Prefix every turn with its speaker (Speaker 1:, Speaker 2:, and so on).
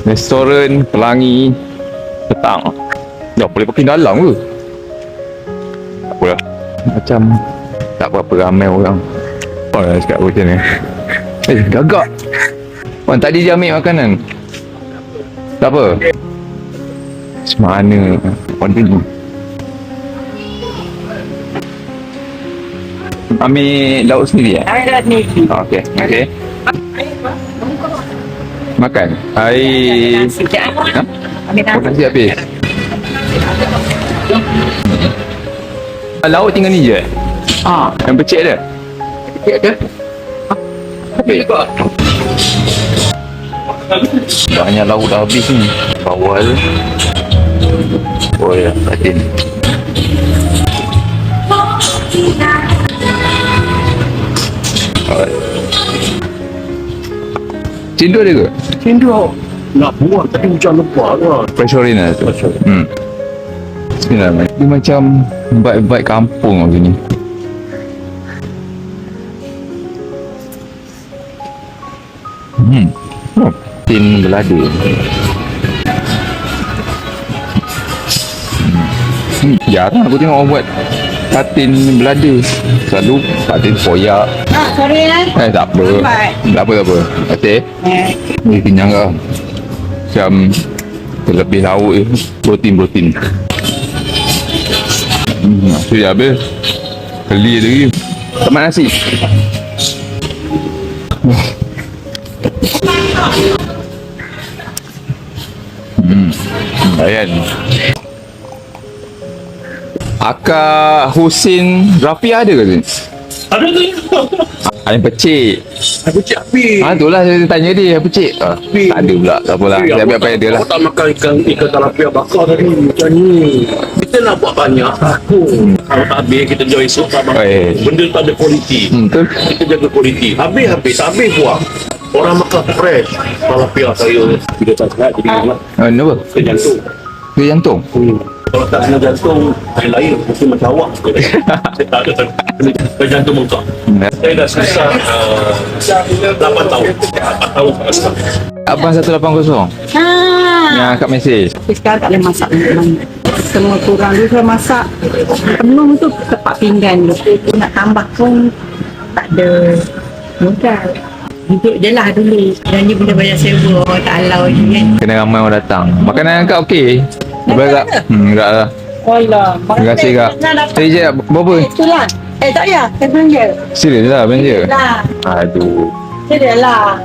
Speaker 1: Restoran Pelangi petang. Ya, boleh pakai dalam ke? Tak apalah. Macam tak berapa ramai orang. Oh, dah cakap macam ni. Gagak. Wan, tadi dia ambil makanan. Tak apa. Semana Wan dulu. Ambil lauk sendiri eh?
Speaker 2: Ambil lauk sendiri.
Speaker 1: Okey. Okey. Makan. Air.
Speaker 2: Nasi je.
Speaker 1: Ha?
Speaker 2: Ambil nasi.
Speaker 1: Nasi habis. Lauk tinggal ni je? Yang pecik dia?
Speaker 2: Pecik je.
Speaker 1: Habis juga. Banyak lauk dah habis ni. Bawal. Oh ya, batin. Cendol ada ke?
Speaker 3: Cendol nak buat tapi hujan lebat lah.
Speaker 1: Pressurina tu. Bismillahirrahmanirrahim. Dia macam vibe-vibe kampung macam ni. Oh, tin belada. Jarang aku tengok orang buat patin belada. Selalu patin poyak.
Speaker 2: Sorry
Speaker 1: Tak apa. Tak apa. Okey. Ni kenyang ke? Macam terlebih lauk je. Protein. Nasi dah habis. Keli lagi. Sama nasi. Bayan. Akak Husin Rafiah ada ke sini?
Speaker 3: Ada tu.
Speaker 1: Ayam pecik.
Speaker 3: Aku cik api.
Speaker 1: Itulah saya tanya dia, ayam pecik. Tak ada pula, tak apalah. Saya ambil apa yang dia lah.
Speaker 3: Aku tak makan ikan talapia bakar tadi. Macam ni. Kita nak buat banyak. Kalau tak habis, kita jual esok tak bang. Benda tak ada kualiti.
Speaker 1: Betul.
Speaker 3: Kita jaga kualiti. Habis. Tak habis buang. Orang makan fresh. Talapia saya. Bila tak sehat, jadi ingat.
Speaker 1: Kenapa?
Speaker 3: Ke jantung.
Speaker 1: Dia jantung?
Speaker 3: Kalau tak kena jantung, lain mungkin macam awak. Saya tak ada ke jantung bengkak. Saya dah susah 8 tahun. 4 tahun tak rasa.
Speaker 1: Abang 180 yang akak mesej.
Speaker 2: Tapi sekarang tak boleh masak mana. Semua kurang dulu saya masak. Penuh tu tepat pinggan tu. Nak tambah pun tak ada modal. Duduk je lah dulu. Dan ni benda banyak sewa. Tak halau je kan.
Speaker 1: Kena ramai orang datang. Makanan akak okey? Berapa kak? Enggak lah.
Speaker 2: Alah.
Speaker 1: Terima kasih kak. Saya je berapa?
Speaker 2: Itulah. Tak payah. Saya belanja.
Speaker 1: Serius lah belanja?
Speaker 2: Lah.
Speaker 1: Aduh.
Speaker 2: Saya lah.